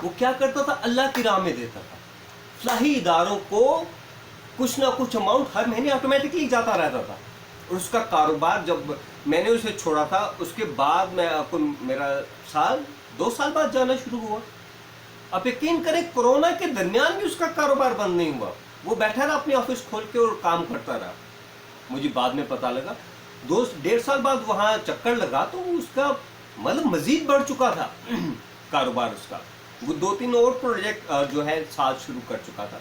वो क्या करता था, अल्लाह की राह में देता था। फलाही इदारों को कुछ ना कुछ अमाउंट हर महीने ऑटोमेटिकली जाता रहता था। और उसका कारोबार, जब मैंने उसे छोड़ा था उसके बाद मैं आपको, मेरा 2 साल बाद जाना शुरू हुआ। आप यकीन करें, कोरोना के दरमियान भी उसका कारोबार बंद नहीं हुआ। वो बैठा रहा अपनी ऑफिस खोल के और काम करता रहा। मुझे बाद में पता लगा 2-1.5 साल बाद वहां चक्कर लगा तो उसका मतलब मजीद बढ़ चुका था कारोबार उसका। वो 2-3 और प्रोजेक्ट जो है साथ शुरू कर चुका था।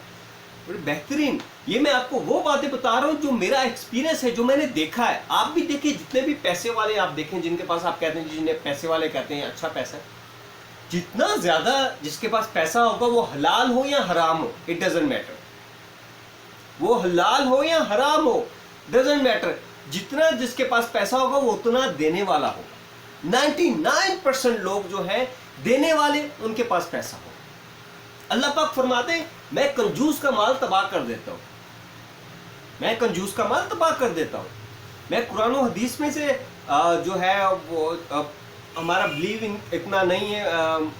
बड़ी बेहतरीन। ये मैं आपको वो बातें बता रहा हूँ जो मेरा एक्सपीरियंस है, जो मैंने देखा है। आप भी देखिए, जितने भी पैसे वाले आप देखें, जिनके पास आप कहते हैं, जिन्हें पैसे वाले कहते हैं, अच्छा पैसा, जितना ज्यादा जिसके पास पैसा होगा, वो हलाल हो या हराम हो, इट डजंट मैटर। वो हलाल हो या हराम हो, डजंट मैटर। जितना जिसके पास पैसा होगा वो उतना देने वाला होगा। 99% लोग जो है देने वाले, उनके पास पैसा होगा। अल्लाह पाक फरमाते हैं, मैं कंजूस का माल तबाह कर देता हूं। मैं कंजूस का माल तबाह कर देता हूं। मैं कुरान और हदीस में से जो है वो हमारा बिलीविंग इतना नहीं है,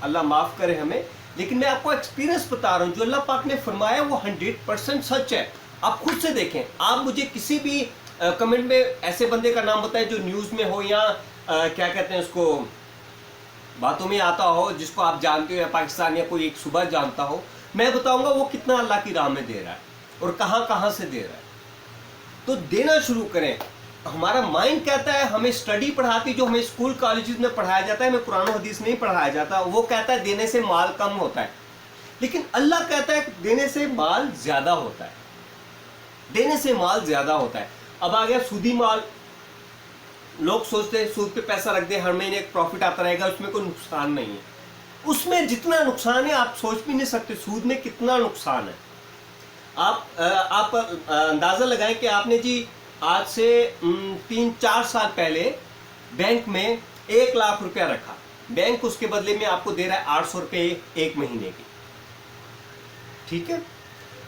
अल्लाह माफ करे हमें, लेकिन मैं आपको एक्सपीरियंस बता रहा हूं। जो अल्लाह पाक ने फरमाया वो 100% सच है। आप खुद से देखें। आप मुझे किसी भी कमेंट में ऐसे बंदे का नाम बताएं जो न्यूज में हो या क्या कहते हैं उसको, बातों में आता हो, जिसको आप जानते हो, या पाकिस्तान या कोई एक सूबा जानता हो। मैं बताऊंगा वो कितना अल्लाह की राह में दे रहा है और कहां कहां से दे रहा है। तो देना शुरू करें। हमारा माइंड कहता है, हमें स्टडी पढ़ाती, जो हमें स्कूल कॉलेजेस में पढ़ाया जाता है, हमें कुरान और हदीस नहीं पढ़ाया जाता, वो कहता है देने से माल कम होता है। लेकिन अल्लाह कहता है देने से माल ज्यादा होता है। देने से माल ज्यादा होता है। अब आ गया सूदी माल। लोग सोचते हैं सूद पे पैसा रख दे, हर महीने एक प्रॉफिट आता रहेगा, उसमें कोई नुकसान नहीं है। उसमें जितना नुकसान है आप सोच भी नहीं सकते, सूद में कितना नुकसान है। आप अंदाजा लगाएं कि आपने जी आज से 3-4 साल पहले बैंक में 1 लाख रुपया रखा। बैंक उसके बदले में आपको दे रहा है 800 रुपये एक महीने की। ठीक है,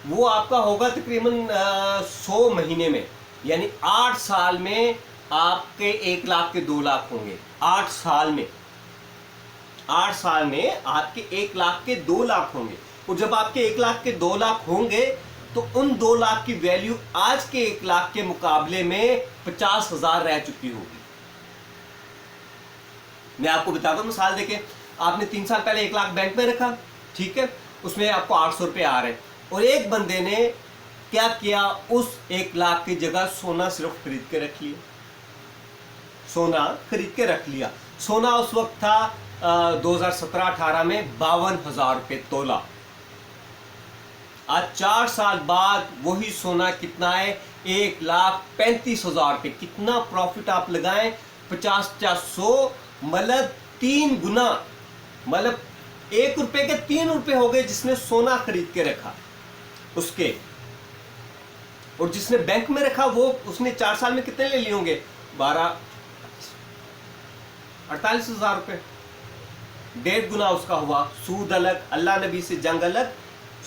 वो आपका होगा तकरीबन 100 महीने में, यानी 8 साल में आपके 1 लाख के 2 लाख होंगे। 8 साल में 8 साल में आपके 1 लाख के 2 लाख होंगे। और जब आपके 1 लाख के 2 लाख होंगे तो उन 2 लाख की वैल्यू आज के 1 लाख के मुकाबले में 50,000 रह चुकी होगी। मैं आपको बताता हूं, मिसाल देके, आपने 3 साल पहले 1 लाख बैंक में रखा, ठीक है, उसमें आपको 800 रुपये आ रहे हैं, और एक बंदे ने क्या किया, उस 1 लाख की जगह सोना सिर्फ खरीद के रख लिया। सोना खरीद के रख लिया। सोना उस वक्त था 2017-18 में 52,000 रुपये तोला। आज 4 साल बाद वही सोना कितना है, 1,35,000 रुपये। कितना प्रॉफिट आप लगाएं, 50-100, मतलब 3 गुना, मतलब 1 रुपये के 3 रुपये हो गए जिसने सोना खरीद के रखा उसके। और जिसने बैंक में रखा वो उसने 4 साल में कितने ले लिए होंगे, 48,000 रुपये। 1.5 गुना उसका हुआ। सूद अलग, अल्लाह नबी से जंग अलग,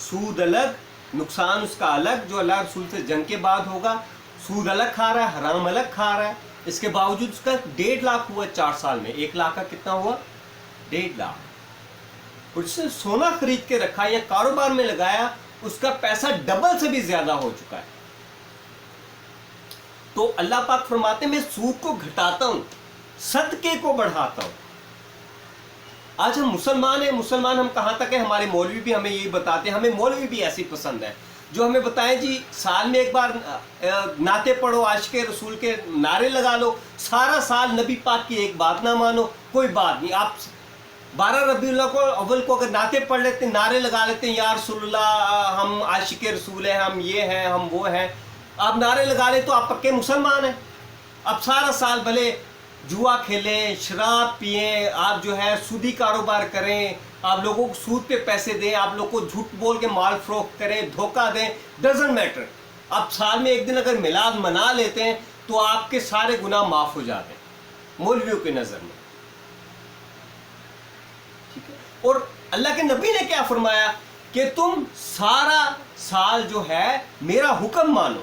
सूद अलग, नुकसान उसका अलग, जो अल्लाह रसूल से जंग के बाद होगा। सूद अलग खा रहा है, हराम अलग खा रहा है। इसके बावजूद उसका 1.5 लाख हुआ 4 साल में। 1 लाख का कितना हुआ, 1.5 लाख। उसने सोना खरीद के रखा या कारोबार में लगाया, उसका पैसा डबल से भी ज्यादा हो चुका है। तो अल्लाह पाक फरमाते, मैं सूद को घटाता हूं, सदके को बढ़ाता हूं। आज हम मुसलमान हैं, मुसलमान हम कहां तक है, हमारे मौलवी भी हमें यही बताते हैं। हमें मौलवी भी ऐसी पसंद है जो हमें बताएं जी साल में एक बार नाते पढ़ो, आशिक़े रसूल के नारे लगा लो, सारा साल नबी पाक की एक बात ना मानो, कोई बात नहीं। आप 12 रबीउल अव्वल को अगर नाते पढ़ लेते, नारे लगा लेते हैं, या रसूलुल्लाह, हम आशिक़े रसूल हैं, हम ये हैं, हम वो हैं, आप नारे लगा ले तो आप पक्के मुसलमान हैं। अब सारा साल भले जुआ खेलें, शराब पिएं, आप जो है सूदी कारोबार करें, आप लोगों को सूद पे पैसे दें, आप लोगों को झूठ बोल के माल फरोख्त करें, धोखा दें, डजंट मैटर। आप साल में एक दिन अगर मिलाद मना लेते हैं तो आपके सारे गुनाह माफ हो जाते हैं मौलवियों की नजर में। ठीक है। और अल्लाह के नबी ने क्या फरमाया कि तुम सारा साल जो है मेरा हुक्म मानो,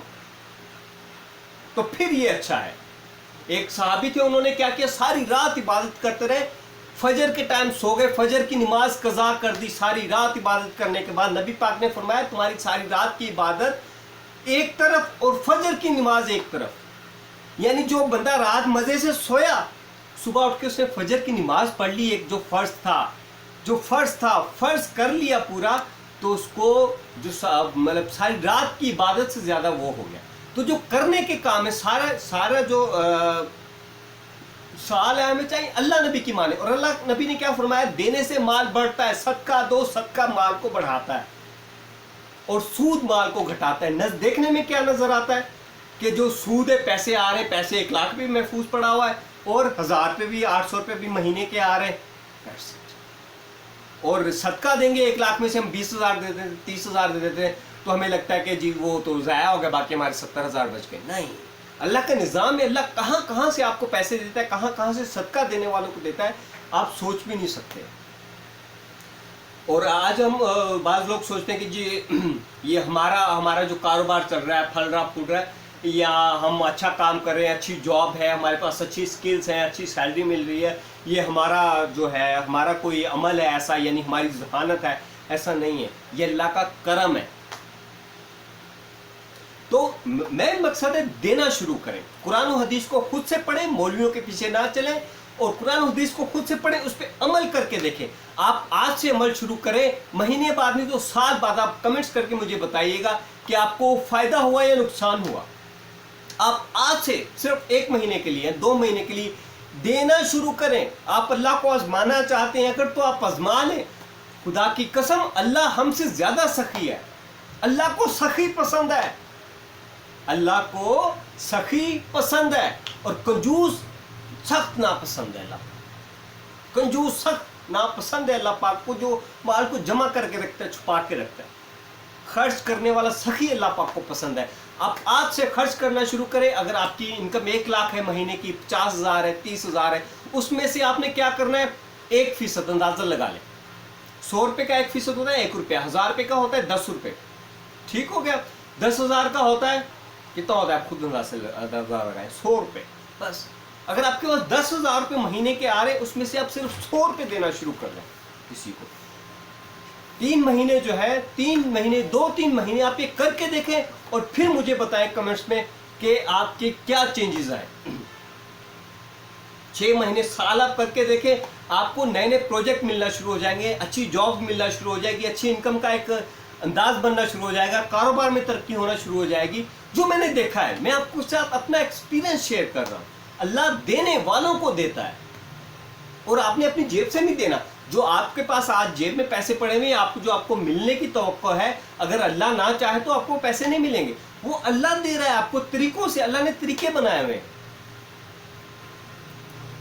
तो फिर ये अच्छा है। एक सहाबी थे, उन्होंने क्या किया, सारी रात इबादत करते रहे, फजर के टाइम सो गए, फजर की नमाज कज़ा कर दी, सारी रात इबादत करने के बाद नबी पाक ने फरमाया तुम्हारी सारी रात की इबादत एक तरफ और फजर की नमाज एक तरफ। यानी जो बंदा रात मज़े से सोया, सुबह उठ के उसने फजर की नमाज पढ़ ली, एक जो फ़र्ज था फ़र्ज कर लिया पूरा, तो उसको जो मतलब सारी रात की इबादत से ज़्यादा वो हो गया। तो जो करने के काम है सारा जो सवाल है हमें चाहिए अल्लाह नबी की माने। और अल्लाह नबी ने क्या फरमाया, देने से माल बढ़ता है, सदका दो, सदका माल को बढ़ाता है और सूद माल को घटाता है। देखने में क्या नजर आता है कि जो सूद है, पैसे आ रहे, पैसे 1 लाख भी महफूज पड़ा हुआ है और 1000 रुपये भी, 800 रुपये भी महीने के आ रहे हैं, और सदका देंगे 1 लाख में से हम 20,000 दे देते, 30,000 दे देते हैं, तो हमें लगता है कि जी वो तो ज़ाया हो गया, बाकी हमारे 70,000 बच गए। नहीं, अल्लाह का निज़ाम है, अल्लाह कहाँ कहाँ से आपको पैसे देता है, कहाँ कहाँ से सदका देने वालों को देता है, आप सोच भी नहीं सकते। और आज हम बाज़ लोग सोचते हैं कि जी ये हमारा जो कारोबार चल रहा है, फल रहा फूल रहा है, या हम अच्छा काम कर रहे हैं, अच्छी जॉब है, हमारे पास अच्छी स्किल्स हैं, अच्छी सैलरी मिल रही है, ये हमारा जो है हमारा कोई अमल है ऐसा, यानी हमारी ज़हानत है, ऐसा नहीं है, ये अल्लाह का करम है। तो मैं मकसद है देना शुरू करें, कुरान और हदीस को खुद से पढ़ें, मौलवियों के पीछे ना चलें, और कुरान और हदीस को खुद से पढ़ें, उस पर अमल करके देखें। आप आज से अमल शुरू करें, महीने बाद नहीं तो साल बाद आप कमेंट्स करके मुझे बताइएगा कि आपको फ़ायदा हुआ या नुकसान हुआ। आप आज से सिर्फ 1 महीने के लिए, 2 महीने के लिए देना शुरू करें। आप अल्लाह को आजमाना चाहते हैं अगर, तो आप आजमा लें। खुदा की कसम, अल्लाह हमसे ज़्यादा सखी है, अल्लाह को सखी पसंद है, अल्लाह को सखी पसंद है, और कंजूस सख्त नापसंद है। अल्लाह कंजूस सख्त नापसंद है अल्लाह पाक को, जो माल को जमा करके रखता है, छुपा के रखता है। खर्च करने वाला सखी अल्लाह पाक को पसंद है। आप आज से खर्च करना शुरू करें। अगर आपकी इनकम 1 लाख है महीने की, 50,000 है, 30,000 है, उसमें से आपने क्या करना है, 1% अंदाजा लगा लें। 100 रुपये का 1% होता है 1 रुपया, 1000 रुपये का होता है 10 रुपये, ठीक हो गया। 10,000 का होता है कितना होता है, आप खुद अंदाजा लगाएं, 100 रुपये बस। अगर आपके पास 10,000 रुपये महीने के आ रहे हैं, उसमें से आप सिर्फ 100 रुपये देना शुरू कर दें किसी को। 3 महीने जो है, 3 महीने 2-3 महीने आप ये करके देखें, और फिर मुझे बताएं कमेंट्स में कि आपके क्या चेंजेस आए। 6 महीने, साल आप करके देखें, आपको नए नए प्रोजेक्ट मिलना शुरू हो जाएंगे, अच्छी जॉब मिलना शुरू हो जाएगी, अच्छी इनकम का एक अंदाज बनना शुरू हो जाएगा, कारोबार में तरक्की होना शुरू हो जाएगी। जो मैंने देखा है, मैं आपको साथ अपना एक्सपीरियंस शेयर कर रहा हूँ। अल्लाह देने वालों को देता है, और आपने अपनी जेब से नहीं देना। जो आपके पास आज जेब में पैसे पड़े हुए हैं, आपको जो आपको मिलने की तवक्को है, अगर अल्लाह ना चाहे तो आपको पैसे नहीं मिलेंगे, वो अल्लाह दे रहा है आपको तरीकों से। अल्लाह ने तरीके बनाए हुए हैं।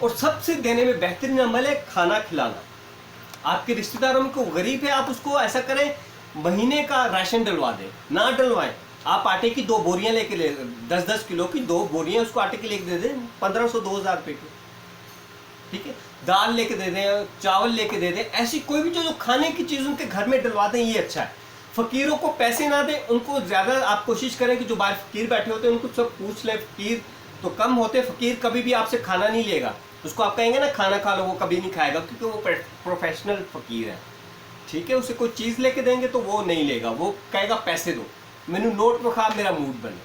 और सबसे देने में बेहतरीन अमल है खाना खिलाना। आपके रिश्तेदारों में कोई गरीब है, आप उसको ऐसा करें, महीने का राशन डलवा दें, ना डलवाएं। आप आटे की 2 बोरियां लेके 10-10 किलो की 2 बोरियां उसको आटे की लेके दे दें, 1500-2000 रुपये की, ठीक है। दाल लेके दे दें, चावल लेके दे दें, ऐसी कोई भी जो खाने की चीज़ उनके घर में डलवा दें, ये अच्छा है। फ़कीरों को पैसे ना दें, उनको ज़्यादा आप कोशिश करें कि जो बाहर फ़कीर बैठे होते हैं उनको सब पूछ लें। फ़कीर तो कम होते, फ़कीर कभी भी आपसे खाना नहीं लेगा। उसको आप कहेंगे ना खाना खा लो, वो कभी नहीं खाएगा, क्योंकि वो प्रोफेशनल फ़कीर है, ठीक है। उसे कोई चीज़ लेके देंगे तो वो नहीं लेगा, वो कहेगा पैसे दो, मैंने नोट में खा, मेरा मूड बने।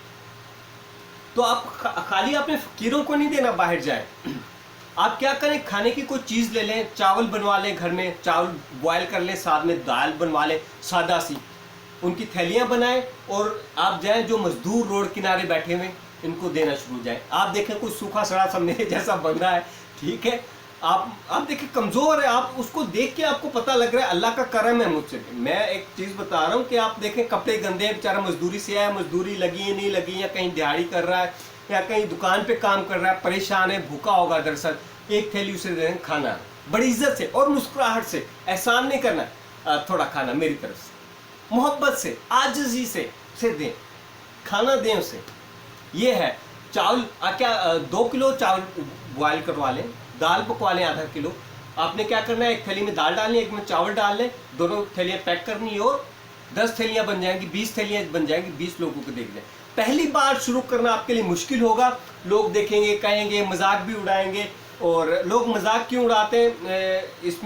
तो आप खाली आपने फ़कीरों को नहीं देना, बाहर जाए। आप क्या करें, खाने की कोई चीज़ ले लें, चावल बनवा लें, घर में चावल बॉयल कर लें, साथ में दाल बनवा लें सादा सी, उनकी थैलियाँ बनाएं, और आप जाएं जो मजदूर रोड किनारे बैठे हुए, इनको देना शुरू जाएं। आप देखें कोई सूखा सड़ा सा मेरे जैसा बंदा है, ठीक है, आप देखें कमज़ोर है, आप उसको देख के आपको पता लग रहा है अल्लाह का करम है मुझसे। मैं एक चीज़ बता रहा हूँ कि आप देखें कपड़े गंदे हैं, बेचारा मजदूरी से आया, मजदूरी लगी है नहीं लगी, या कहीं दिहाड़ी कर रहा है, या कहीं दुकान पे काम कर रहा है, परेशान है, भूखा होगा दरअसल, एक थैली उसे दे दें खाना, बड़ी इज्जत से और मुस्कुराहट से, एहसान नहीं करना, थोड़ा खाना मेरी तरफ से, मोहब्बत से, आजिज़ी से दें, खाना दें उसे। ये है चावल, क्या 2 किलो चावल बॉयल करवा लें, दाल पकवा लें आधा किलो। आपने क्या करना है, एक थैली में दाल डालनी है, एक में चावल डाल लें, दोनों थैलियाँ पैक करनी है, और 10 थैलियाँ बन जाएंगी, 20 थैलियाँ बन जाएंगी, 20 लोगों को देख लें। पहली बार शुरू करना आपके लिए मुश्किल होगा, लोग देखेंगे, कहेंगे, मजाक भी उड़ाएंगे, और लोग मजाक क्यों उड़ाते हैं इस